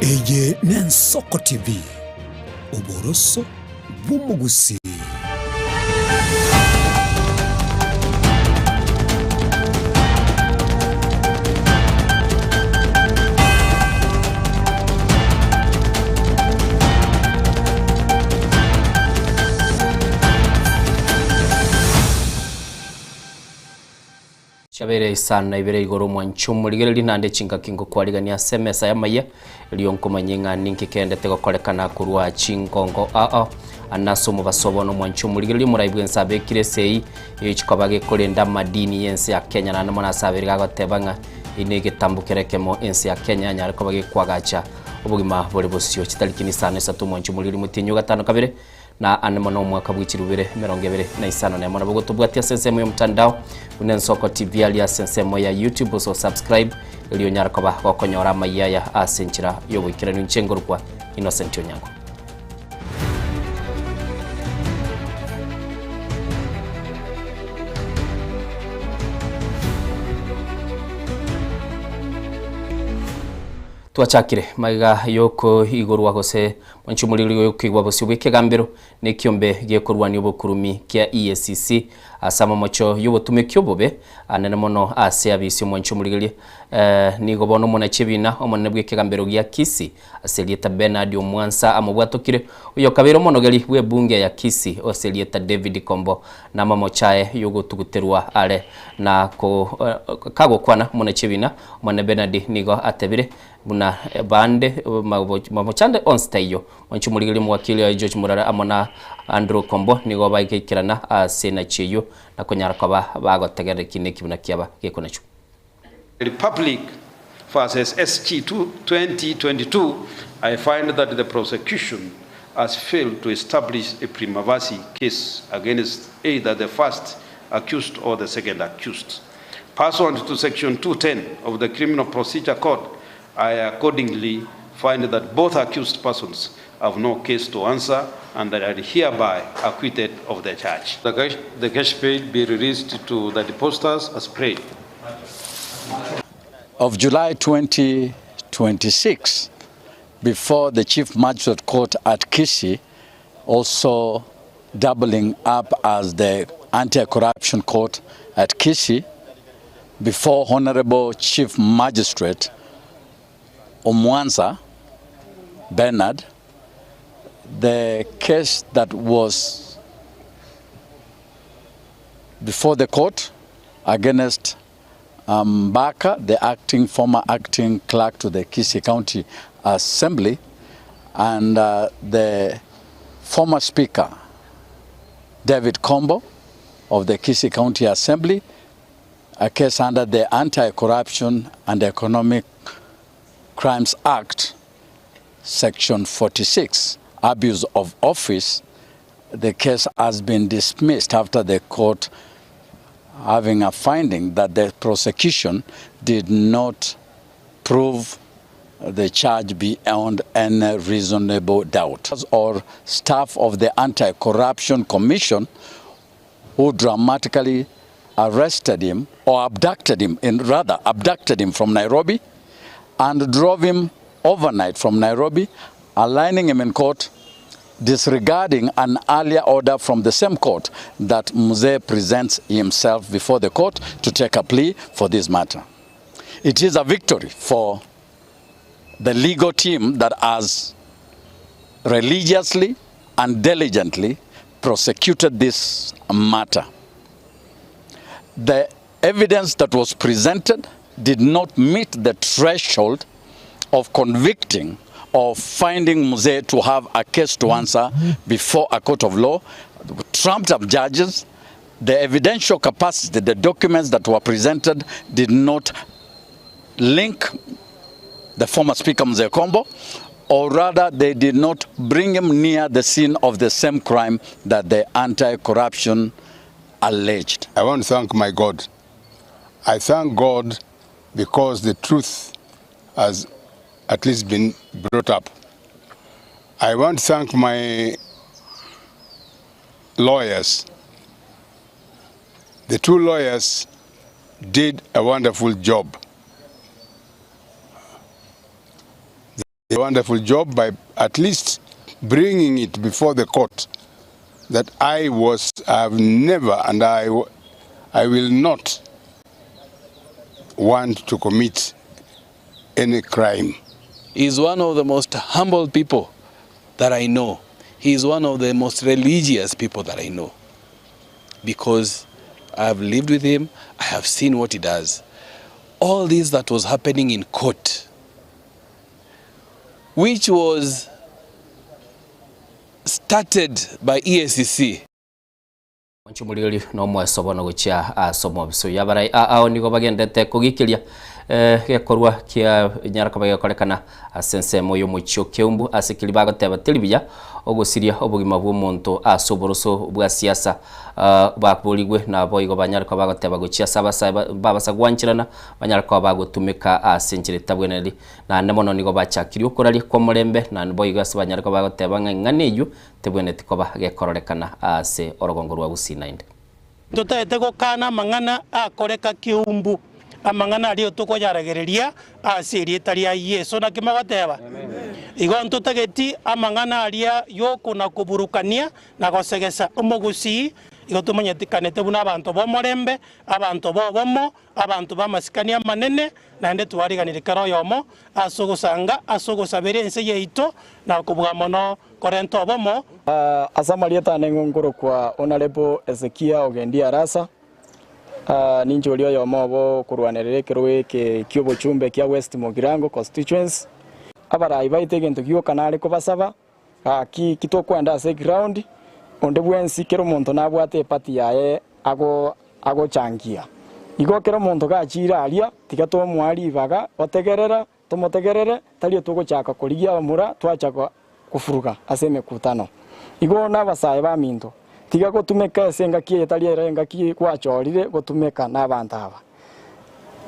Eye n'Ensoko TV, oboroso bw'umugusi. Chabere Isano Ibere igoro mwanchumu ligereri nande chinga kingo kwaligania semesa ya Amayia liyonko manyenga ninki kende tego kolekana kurwa chingongo anaso mu basobono mwanchumu ligereri muraibwe nsabe kiresei yichikobage kolenda madini yense ya Kenya na namona sabiri gagotebanga inege tambukerekemo ense ya Kenya nyare kobage kwagacha ubugima bole bosyo kitalikini sana esatu mwanchumu liri mutinyo gatano kabere na anemono mwaka bw'ikirubire 25 na mwana bugotubwatia sensemo yo mtandao unensoko TV ali sensemo ya YouTube so subscribe iliyo nyarakoba kokonyora Amayia asenchira yo bwikirano nchengorwa Innocent Onyango. Twachakire maiga yoko igorwa gose mwanchumuliro yokigwa bosyo bwekegambero ne kiombe gekorwani obokurumi kya EACC asama mocho yobotume kyobobe anene mono ase abisyo mwanchumuliro nigo bono mona chebina omone bwekegambero gya Kisi aselieta Bernard Omwansa amobwatokire uyo kabero mono geli bwe bunge ya Kisi oselieta David Kombo na mamo chae yogotuguterwa ale na ko kago kwana mona chebina mona Bernard nigo atebire buna bande mamochande on stayo wanchumuligili mwakili ya George Murara amona Andrew Kombo nigo baikirana asena cheyo na konyara kwaba bagotegere kineki buna kiaba gekonacho. Republic versus SG 2022, I find that the prosecution has failed to establish a prima facie case against either the first accused or the second accused. Pursuant to section 210 of the Criminal Procedure Code, I accordingly find that both accused persons have no case to answer and that are hereby acquitted of the charge. The cash paid be released to the depositors as prayed. Of July 2026, before the Chief Magistrate Court at Kisi, also doubling up as the Anti-Corruption Court at Kisi, before Honorable Chief Magistrate Omwansa Bernard, the case that was before the court against Baka, the former acting clerk to the Kisi County Assembly, and the former speaker, David Kombo of the Kisi County Assembly, a case under the Anti-Corruption and Economic Crimes Act, Section 46, abuse of office. The case has been dismissed after the court having a finding that the prosecution did not prove the charge beyond any reasonable doubt. Or staff of the Anti-Corruption Commission who dramatically arrested him or abducted him from Nairobi and drove him overnight from Nairobi, aligning him in court, disregarding an earlier order from the same court that Mzee presents himself before the court to take a plea for this matter. It is a victory for the legal team that has religiously and diligently prosecuted this matter. The evidence that was presented did not meet the threshold of convicting or finding Mzee to have a case to answer before a court of law, trumped up judges. The evidential capacity, the documents that were presented did not link the former Speaker Mzee Kombo, or rather they did not bring him near the scene of the same crime that the anti-corruption alleged. I want to thank my God. I thank God because the truth has at least been brought up. I want to thank my lawyers. The two lawyers did a wonderful job. a wonderful job by at least bringing it before the court that I've never, and I will not want to commit any crime. He is one of the most humble people that I know. He is one of the most religious people that I know. Because I have lived with him, I have seen what he does. All this that was happening in court, which was started by EACC. Wanchumulili no mwesobono gucha asomo biso yabarai ao nigo bagendete kugikiria gekorwa kia nyaraka bagekorekana asense moyo mucho keumbu asikili bagoteba telibia ogusiria obugima bw'omuntu asoboroso bwa siasa bakuligwe na boyigo banyaraka bagoteba gucha sabasa babasa gwanchirana banyaraka bagotumika asenjire tabweneli na nemono nigo bachakiri okorali kwa mulembe na boyigo banyaraka bagoteba ng'aneyu tebweneti koba gekororekana ase orogongo rwa gusinainde tutaete gukana mang'ana akoreka kiumbu amang'ana ario tukoyaragereria ase rieta ria Yesu na kimagoteba igo ntutageti amang'ana aria yokuna kuburukania na gosegesa omogusi igo tumanyetekanete buna abantu bomorembe abantu bobomo abantu bamasikania manene naende twariganire karo yomo asogosabere ense yeito na kubuga mono korento bomo asamarieta nengongoro kwa Honorable Ezekia Ogendi Arasa ninjolio yomo bo kurwanerere kerwe kyobo chumbe kia West Mogirango constituency abara ibaite gento kyo kanale ko basaba kitokwenda ase ground onde bwensi kero muntu nabwate pati yae ago changia igo kero muntu gachira aria tigato mwari baga otegerera tomotegerere tali tugochaka kurigia amura twachaka kufuruka ase mekutano igo nabasaye ba minto tiga gotumeka senga kie tali erenga kie kwachorire gotumeka n'abantu aba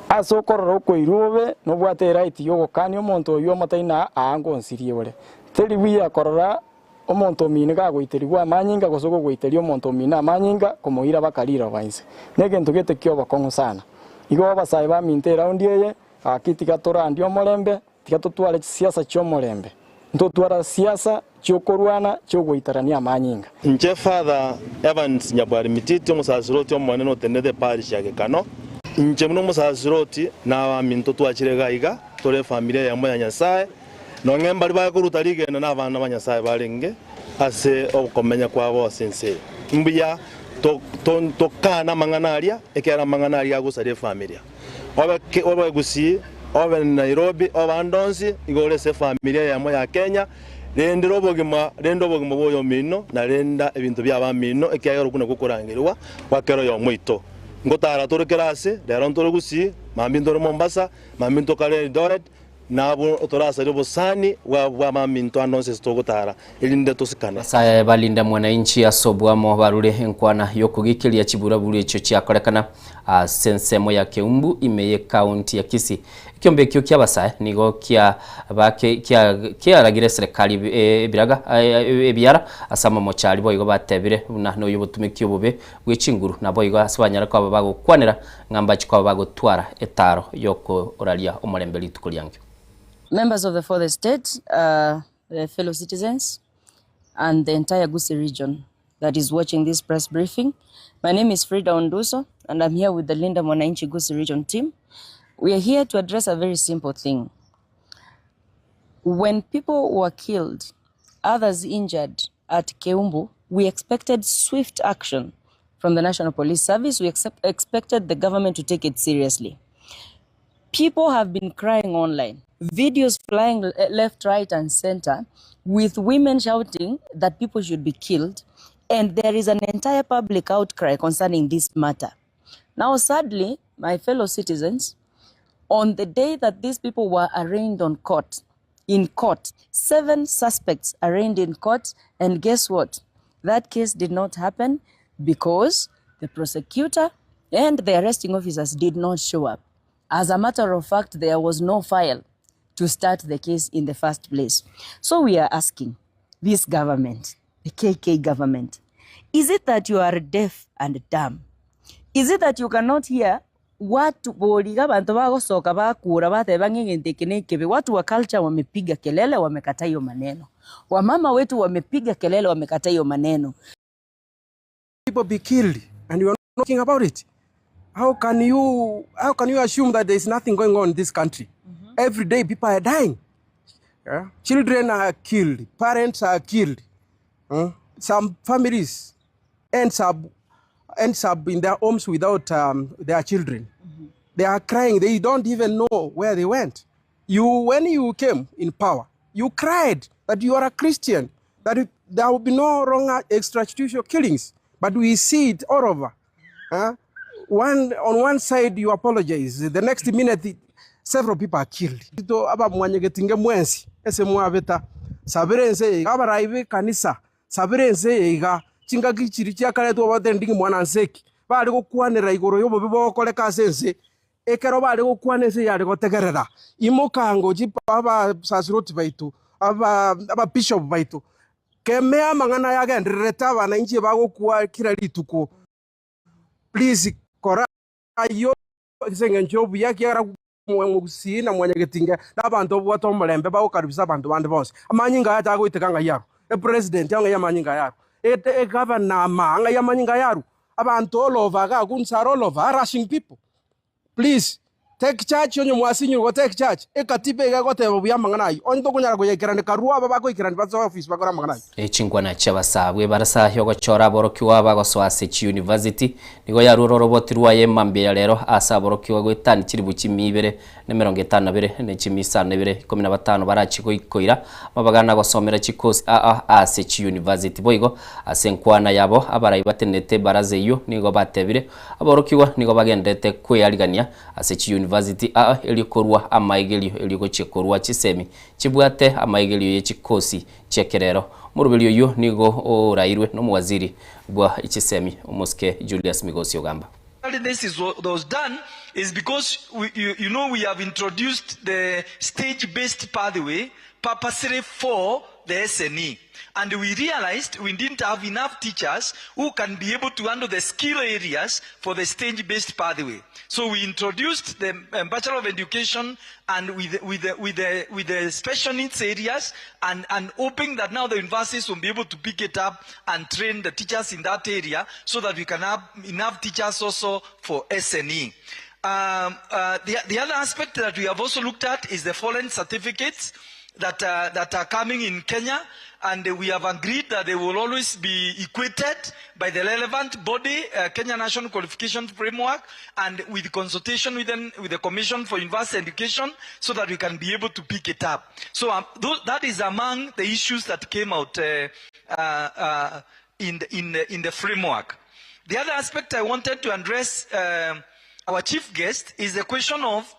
aso kororo koirube no bwate right yo gokani omuntu yo mataina ango nsiriore teli wiya korora omuntu mine gagoiterigwa amanyinga gosogo goiterio omuntu mine amanyinga komoira bakarira bainse negento gete kyo bakongo sana igo basaye ba minte round yeye akitika torandi omorembe tigatotware siasa cyo morembe ntotwara siasa cyokorwana cyo goitarania amanyinga nje father Evans Nyabwari mititi omusasiroti omwanene otendete parish yake kano nje muno omusasiroti na minto twachire gaiga tore familia ya moya Nyasaye no ngembali bakuruta ligenda n'abana banyasaye balenge ase okomenya kwabo sense mbuya tokana manganaria ekera manganaria agusare familia oba gusi oba Nairobi oba Ndonsi igore se familia ya moya Kenya rendo obogima boyo mino na renda ebintu byaba mino ekayaro kuna gukurangirwa wakero yo mwito ngotara torekerase rero ntoro gusi mambinto Mombasa mambinto kale Doret nabo otorasa ryo bosani wa maminto anonse stogotara ilinde tosikana saya balinda mwananchi asobwamo barure enkwana yokugikiria chiburaburu echo cyakorekana sensemo ya Keumbu imeye county ya Kisii ikyombe kyo kyabasaya nigo kya bake kya ragire serikali biraga ebyara asama mochali boyigo batebire na no yubutumikyo bube bw'ikinguru na boyigo asabanyara kwa bagokwanira ngamba chikwa bagotwara etaro yoko oralia omorembe litukulyange. Members of the fourth state, fellow citizens, and the entire Gusii region that is watching this press briefing. My name is Frida Onduso, and I'm here with the Linda Mwananchi Gusii region team. We are here to address a very simple thing. When people were killed, others injured at Keumbu, we expected swift action from the National Police Service. We expected the government to take it seriously. People have been crying online. Videos flying left, right, and center with women shouting that people should be killed. And there is an entire public outcry concerning this matter. Now, sadly, my fellow citizens, on the day that these people were arraigned in court, 7 suspects arraigned in court. And guess what? That case did not happen because the prosecutor and the arresting officers did not show up. As a matter of fact, there was no file to start the case in the first place. So we are asking this government, the KK government, is it that you are deaf and dumb? Is it that you cannot hear watu boliga bantu bagosoka bakura bateba ng'eng'ente kinekebe. Watu wa culture wamepiga kelele, wamekataa hiyo maneno. Wamama wetu wamepiga kelele, wamekataa hiyo maneno. People be killed and you are not talking about it. How can you assume that there is nothing going on in this country? Every day people are dying. Yeah? Children are killed, parents are killed. Some families ends up in their homes without their children. They are crying. They don't even know where they went. When you came in power, you cried that you are a Christian, that there will be no wrong extrajudicial killings. But we see it all over. On one side you apologize, the next minute several people are killed. Aba mwanyegetinge mwensi ese mwabeta sabirense abaraibe kanisa sabirense iga chinga gichiri cyakare to batendingi mwananseki bari gukwanira igoro yobo bibokole kasense ekero bari gukwanese yari gotegerera imokango jipa aba sasiroti baitu aba bishop baitu kemea mangana yagendereta bana inji bagokwa kira lituko. Please kora ayo senga njobu yakiara mugusina mwanyegetinga nabantu bwato mulembe bagukaribisa abantu bandi bose amanyinga yatago itekanga yaro president yanga yamanyinga yaro governor manga yamanyinga yaro abantu all over ga kunsaro all over rushing people. Please take charge onyo mwasinyu go take charge ekatibe ga gotebo buyamanganayo onto kunyara kuyekirane karua babako ikirane bazo office bakora manganayo chingwana chabasabwe barasa hyogo chora borokiwa bagoswa Sechi University nigo yaruro robotirwa yemambia lero asa borokiwa gwetani kiribu kimibere ne 52 ne kimisana 215 barachiko ikoira mabagana gosomera chikosi Sechi University boigo asenkwana yabo abarayi batenete barazeyo nigo batebire aborokiwa nigo bagendete kweyarigania Sechi University elikorwa amaigelio eligo chekorwa chisemi chibwate amaigelio yechikosi chekerero murubelio yo nigo orairwe no mwaziri bwa ichisemi umuske Julius Migosi Ogamba. This was done is because you know we have introduced the stage-based pathway purposely for the SNE. And we realized we didn't have enough teachers who can be able to handle the skill areas for the stage-based pathway. So we introduced the Bachelor of Education and with the special needs areas and hoping that now the universities will be able to pick it up and train the teachers in that area so that we can have enough teachers also for SNE. The other aspect that we have also looked at is the foreign certificates that are coming in Kenya, and we have agreed that they will always be equated by the relevant body, Kenya National Qualification Framework, and with consultation with the Commission for University Education, so that we can be able to pick it up. So that is among the issues that came out in the framework. The other aspect I wanted to address our chief guest is the question of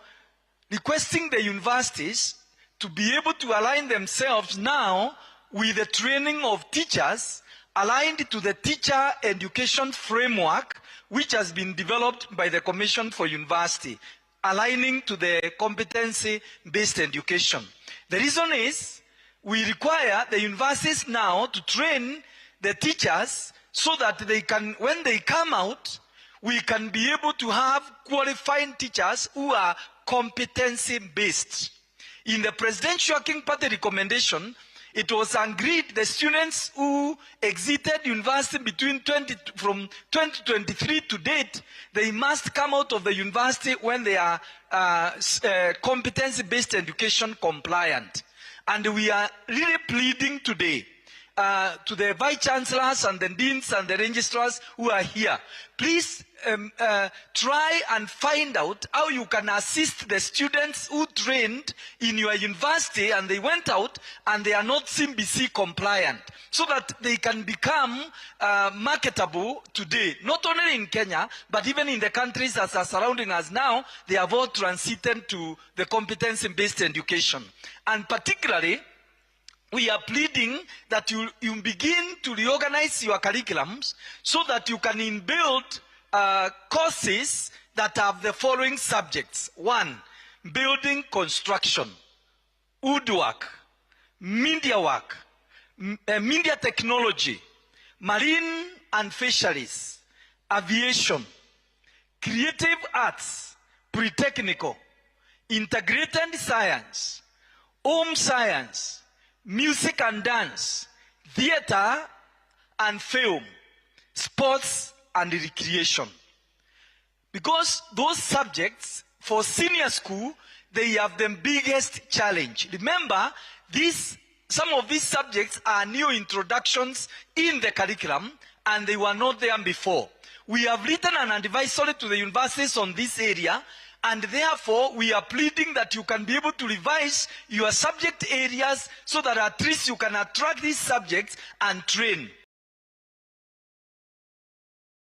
requesting the universities to be able to align themselves now with the training of teachers aligned to the teacher education framework which has been developed by the Commission for University, aligning to the competency-based education. The reason is we require the universities now to train the teachers so that they can, when they come out, we can be able to have qualified teachers who are competency-based. In the Presidential Working Party recommendation, it was agreed the students who exited university from 2023 to date, they must come out of the university when they are competency-based education compliant. And we are really pleading today to the vice chancellors and the deans and the registrars who are here, please try and find out how you can assist the students who trained in your university and they went out and they are not CBC compliant, so that they can become marketable today, not only in Kenya, but even in the countries that are surrounding us now. They have all transited to the competency-based education. And particularly, we are pleading that you begin to reorganize your curriculums so that you can inbuild courses that have the following subjects. 1, building construction, woodwork, media work, media technology, marine and fisheries, aviation, creative arts, pre-technical, integrated science, home science, music and dance, theater and film, sports and recreation. Because those subjects for senior school, they have the biggest challenge. Remember, some of these subjects are new introductions in the curriculum and they were not there before. We have written an advisory to the universities on this area, and therefore we are pleading that you can be able to revise your subject areas so that at least you can attract these subjects and train.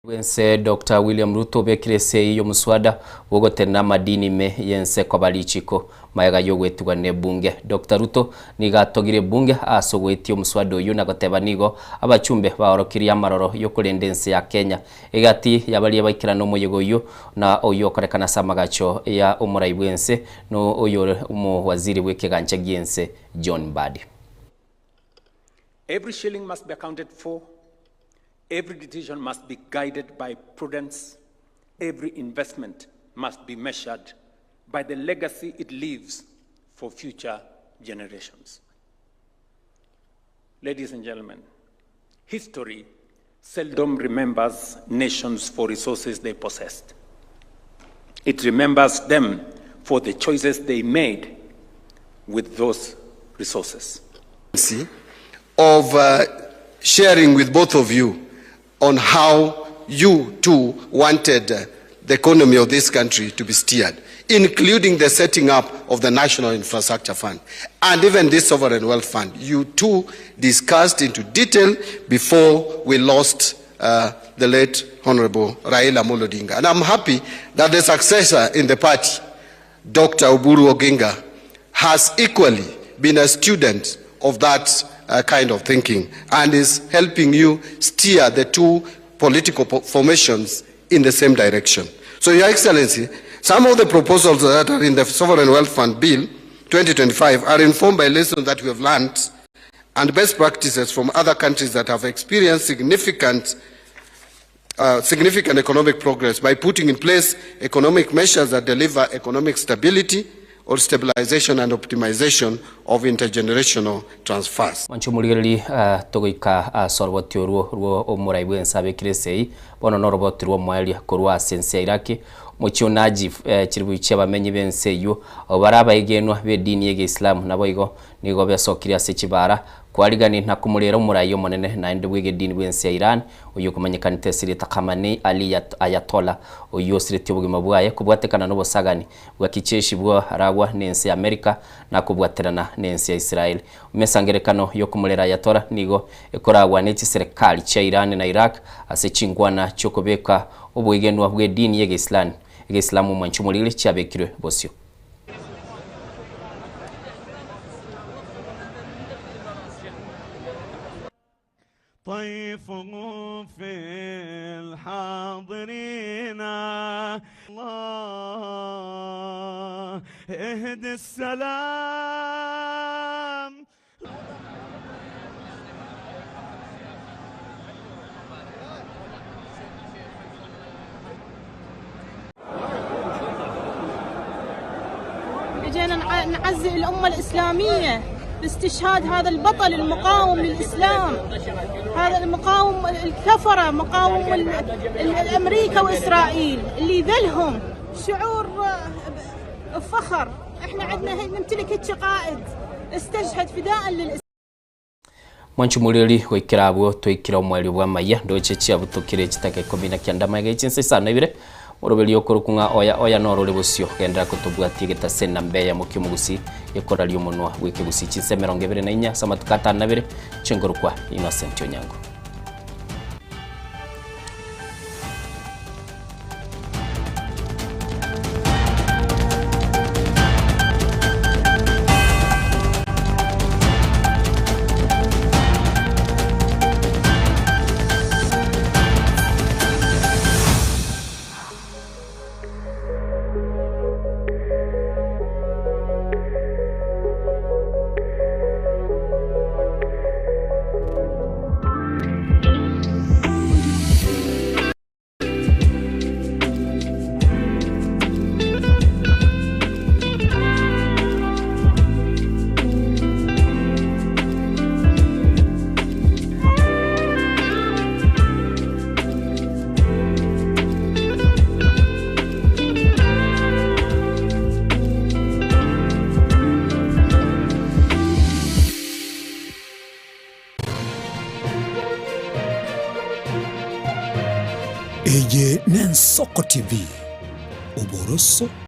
Wense Dr. William Ruto bekirese iyo muswada wogotena madini me yense kwa balichiko mayaga yogwetuga ne bunge. Dr. Ruto nigatogire bunge asogwetio muswada uyu na goteba nigo abachumbe baorokiria maroro yokulendense ya Kenya egati yabali baikira no moyego uyu na oyo korekana samagacho ya umurai wense no oyo umu waziri wekegancha giense John Mbadi. Every shilling must be accounted for. Every decision must be guided by prudence. Every investment must be measured by the legacy it leaves for future generations. Ladies and gentlemen, history seldom remembers nations for resources they possessed. It remembers them for the choices they made with those resources. Of sharing with both of you on how you too wanted the economy of this country to be steered, including the setting up of the National Infrastructure Fund and even this Sovereign Wealth Fund. You too discussed into detail before we lost the late Honorable Raila Amolo Odinga. And I'm happy that the successor in the party, Dr. Oburu Oginga, has equally been a student of that kind of thinking and is helping you steer the two political formations in the same direction. So, Your Excellency, some of the proposals that are in the Sovereign Wealth Fund Bill 2025 are informed by lessons that we have learned and best practices from other countries that have experienced significant economic progress by putting in place economic measures that deliver economic stability or stabilization and optimization of intergenerational transfers. Manchumulirili togoika sorwotio ruo omurai bwensa bekiresei bono norobotiro mwaili korwa sense iraki mochionaji chiribu cyabamenyi bense yo baraba igenwa be dini ye Islam nabo igo nigo besokiria secibara kwarigani ntakumulera omurayo monene naende bwege dini bwense ya Iran uyu kumanyikana tesiri takamani Ali Ayatollah uyu siriti obugima bwaye kubwatekana no bosagani bwa kicheshi bwa ragwa nense ya America na kubwaterana nense ya Israel umesangerekano yo kumulera Ayatollah nigo ekoragwa n'iki serikali cha Iran na Iraq asechingwana chokobeka obwegenwa bwe dini ye Islamu manchumulire cyabekirwe bosyo. طيف في الحاضرين الله اهد السلام اجينا نعزي الأمة الإسلامية باستشهاد هذا البطل المقاوم للإسلام، هذا المقاوم الكفرة، مقاوم الأمريكا وإسرائيل اللي ذلهم شعور فخر. احنا عندنا نمتلك هيك قائد استشهد فداء للإسلام. Manchumuliri wikirabo twikira omwali bwa Amayia ndoche cyabutokire kitake komina kyandamaga Chinsa Isano Ibere morobeli yokorukunga oya norore busyo kendra kutubwati gitasena mbeya mukimugusi yekorali umunwa wikegusi Chinsa 24 samatukata 2 chengorukwa Innocent Onyango. Eye Nensoko TV. Oboroso